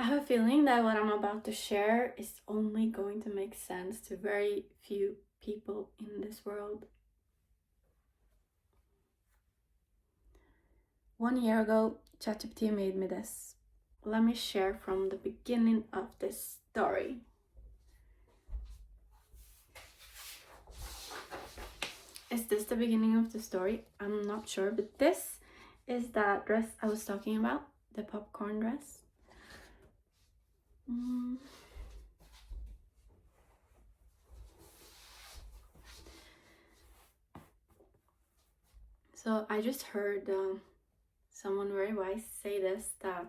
I have a feeling that what I'm about to share is only going to make sense to very few people in this world. 1 year ago, ChatGPT made me this. Let me share from the beginning of this story. Is this the beginning of the story? I'm not sure, but this is that dress I was talking about, the popcorn dress. So I just heard someone very wise say this, that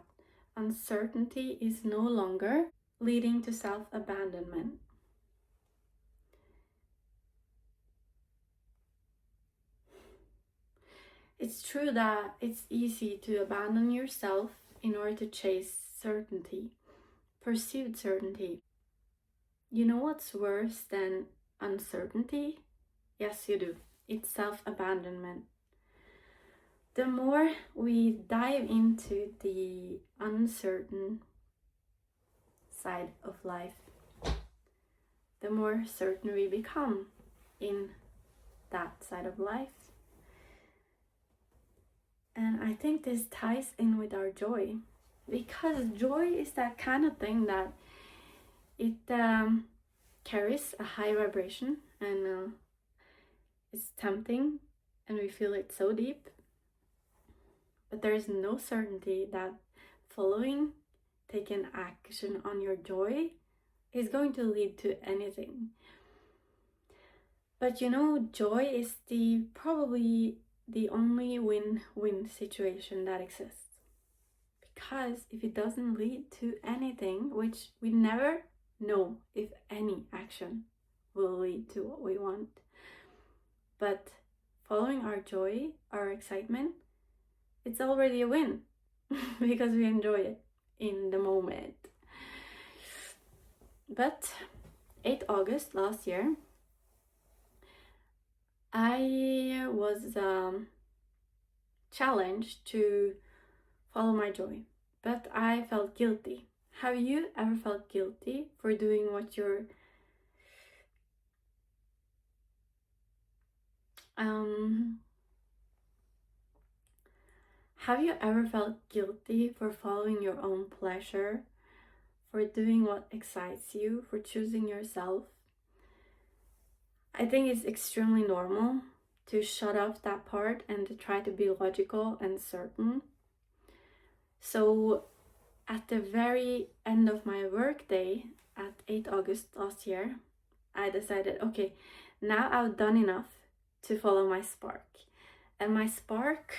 uncertainty is no longer leading to self-abandonment. It's true that it's easy to abandon yourself in order to chase certainty, pursue certainty. You know what's worse than uncertainty? Yes, you do. It's self-abandonment. The more we dive into the uncertain side of life, the more certain we become in that side of life. And I think this ties in with our joy, because joy is that kind of thing that it carries a high vibration, and it's tempting and we feel it so deep. But there is no certainty that taking action on your joy is going to lead to anything. But you know, joy is probably the only win-win situation that exists. Because if it doesn't lead to anything, which we never know if any action will lead to what we want, but following our joy, our excitement, it's already a win because we enjoy it in the moment. But 8th August last year, I was challenged to follow my joy, but I felt guilty. Have you ever felt guilty for doing what you're have you ever felt guilty for following your own pleasure, for doing what excites you, for choosing yourself? I think it's extremely normal to shut off that part and to try to be logical and certain. So at the very end of my work day at 8th August last year, I decided, okay, now I've done enough to follow my spark. And my spark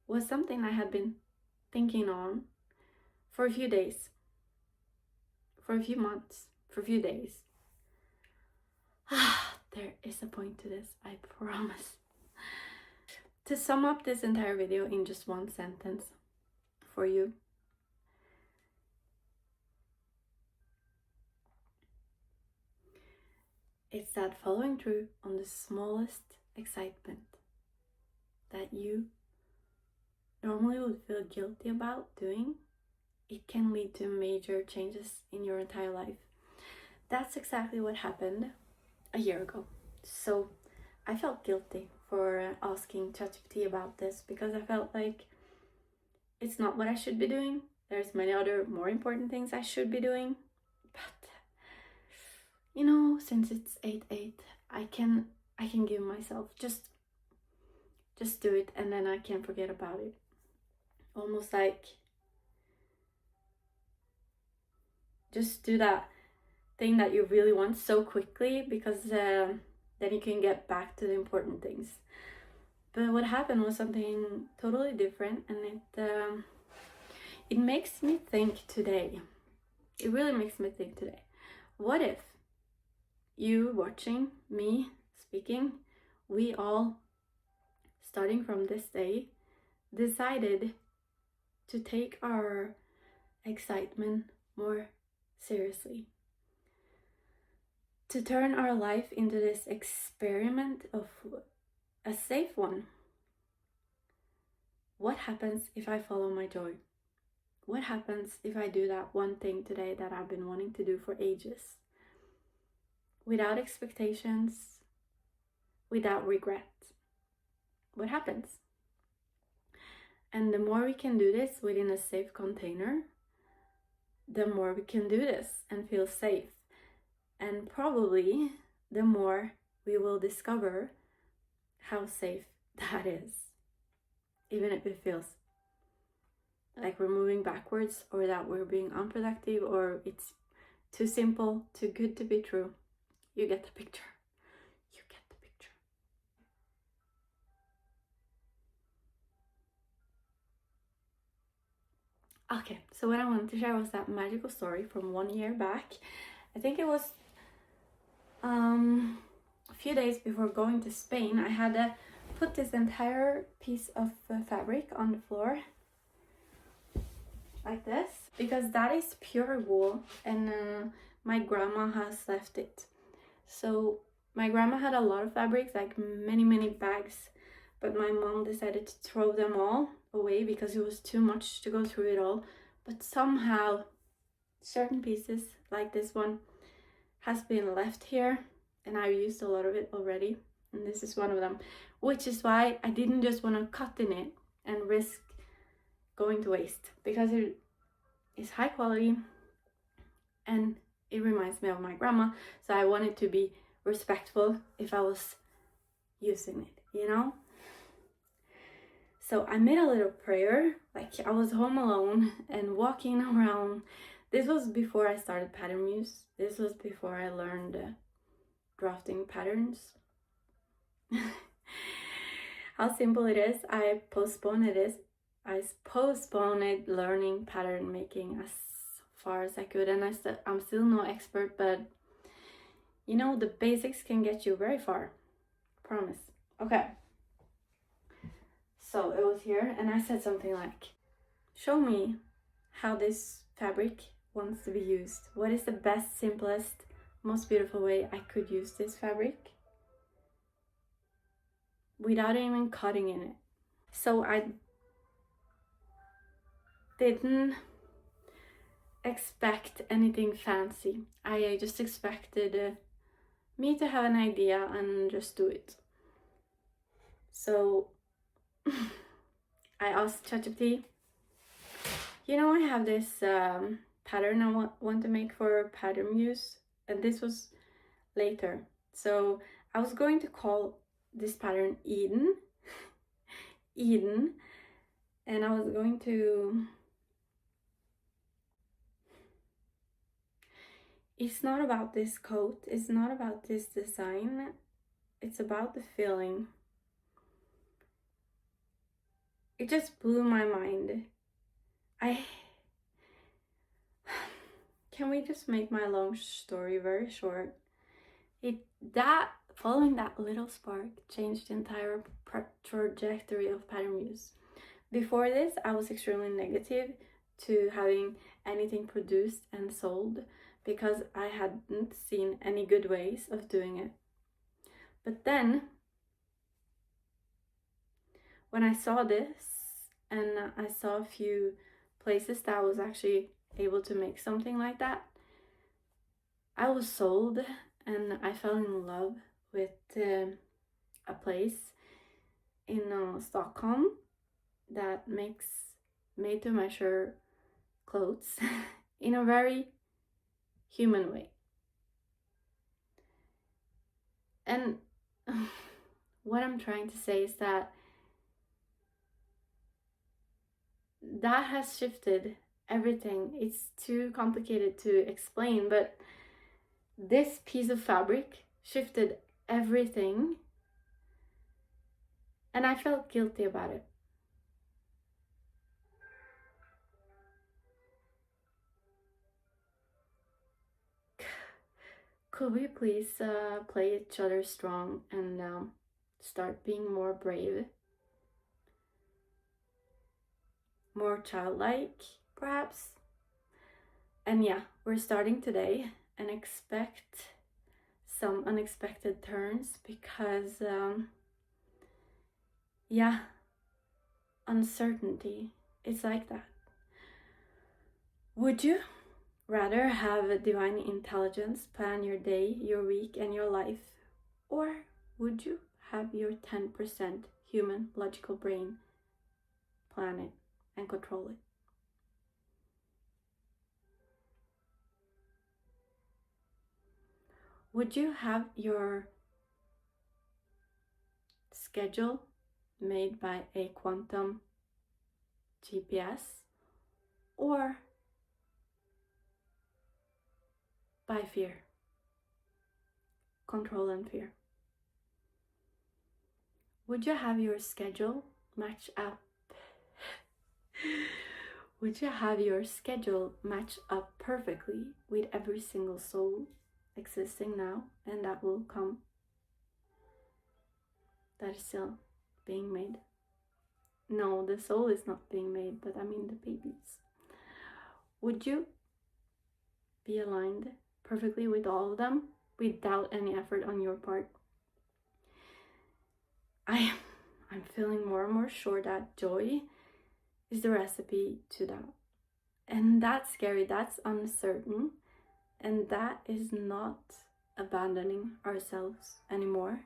was something I had been thinking on for a few days, for a few months, for a few days. There is a point to this, I promise. To sum up this entire video in just one sentence for you. It's that following through on the smallest excitement that you normally would feel guilty about doing, it can lead to major changes in your entire life. That's exactly what happened a year ago. So I felt guilty for asking ChatGPT about this, because I felt like it's not what I should be doing. There's many other more important things I should be doing. But you know, since it's 8/8, I can give myself just do it, and then I can forget about it. Almost like just do that thing that you really want so quickly, because then you can get back to the important things. But what happened was something totally different, and it makes me think today. It really makes me think today. What if you watching me speaking, we all, starting from this day, decided to take our excitement more seriously, to turn our life into this experiment of a safe one. What happens if I follow my joy? what happens if I do that one thing today that I've been wanting to do for ages? Without expectations, without regret. What happens? And the more we can do this within a safe container, the more we can do this and feel safe. And probably the more we will discover how safe that is. Even if it feels like we're moving backwards, or that we're being unproductive, or it's too simple, too good to be true. You get the picture. You get the picture. Okay, so what I wanted to share was that magical story from 1 year back. I think it was a few days before going to Spain. I had to put this entire piece of fabric on the floor like this, because that is pure wool, and my grandma has left it. So my grandma had a lot of fabrics, like many bags, but my mom decided to throw them all away because it was too much to go through it all. But somehow certain pieces like this one has been left here, and I've used a lot of it already, and this is one of them, which is why I didn't just want to cut in it and risk going to waste, because it is high quality and it reminds me of my grandma, so I wanted to be respectful if I was using it, you know? So I made a little prayer, like I was home alone and walking around. This was before I started Pattern Muse. This was before I learned drafting patterns. How simple it is. I postponed learning pattern making as far as I could, and I'm still no expert, but you know, the basics can get you very far. Promise. Okay. So it was here, and I said something like, show me how this fabric wants to be used. What is the best, simplest, most beautiful way I could use this fabric without even cutting in it? So I didn't expect anything fancy. I just expected me to have an idea and just do it. So I asked ChatGPT, you know, I have this pattern I want to make for Pattern Muse, and this was later. So I was going to call this pattern Eden, Eden, and I was going to, it's not about this coat, it's not about this design, it's about the feeling. It just blew my mind. Can we just make my long story very short? Following that little spark changed the entire trajectory of Pattern Muse. Before this, I was extremely negative to having anything produced and sold because I hadn't seen any good ways of doing it. But then, when I saw this, and I saw a few places that I was actually able to make something like that, I was sold, and I fell in love with a place in Stockholm that makes made-to-measure clothes in a very human way. And what I'm trying to say is that has shifted everything. It's too complicated to explain, but this piece of fabric shifted everything, and I felt guilty about it. Could we please play each other strong and start being more brave? More childlike, perhaps? And yeah, we're starting today, and expect some unexpected turns because, yeah, uncertainty, it's like that. Would you rather have a divine intelligence plan your day, your week, and your life? Or would you have your 10% human logical brain plan it and control it? Would you have your schedule made by a quantum GPS or by fear? Control and fear. Would you have your schedule match up? Would you have your schedule match up perfectly with every single soul existing now and that will come, that is still being made? No, the soul is not being made, but I mean the babies. Would you be aligned perfectly with all of them without any effort on your part? I'm feeling more and more sure that joy is the recipe to that. And that's scary, that's uncertain, and that is not abandoning ourselves anymore.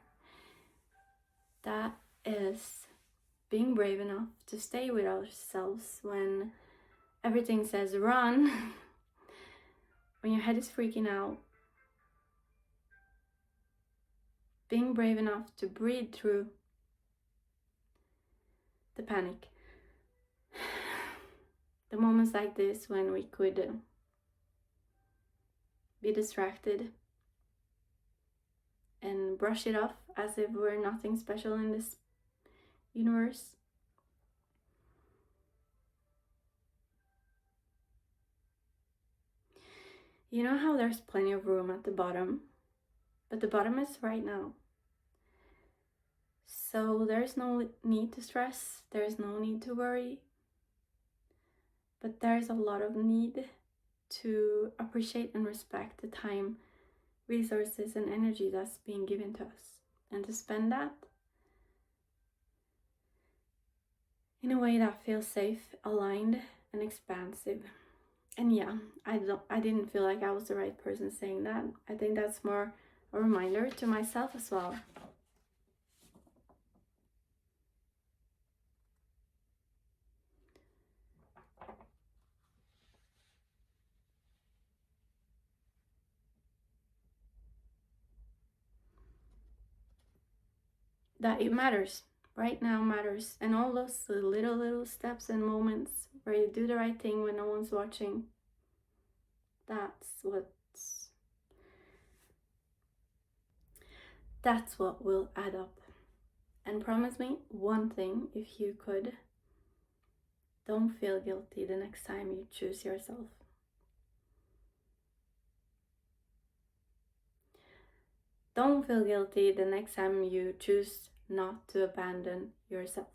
That is being brave enough to stay with ourselves when everything says run, when your head is freaking out. Being brave enough to breathe through the panic. The moments like this when we could be distracted and brush it off as if we're nothing special in this universe. You know how there's plenty of room at the bottom, but the bottom is right now. So there's no need to stress, there's no need to worry, but there's a lot of need to appreciate and respect the time, resources, and energy that's being given to us, and to spend that in a way that feels safe, aligned, and expansive. And yeah, I didn't feel like I was the right person saying that. I think that's more a reminder to myself as well. That it matters. Right now matters. And all those little steps and moments where you do the right thing when no one's watching. That's what will add up. And promise me one thing, if you could. Don't feel guilty the next time you choose yourself. Don't feel guilty the next time you choose not to abandon yourself.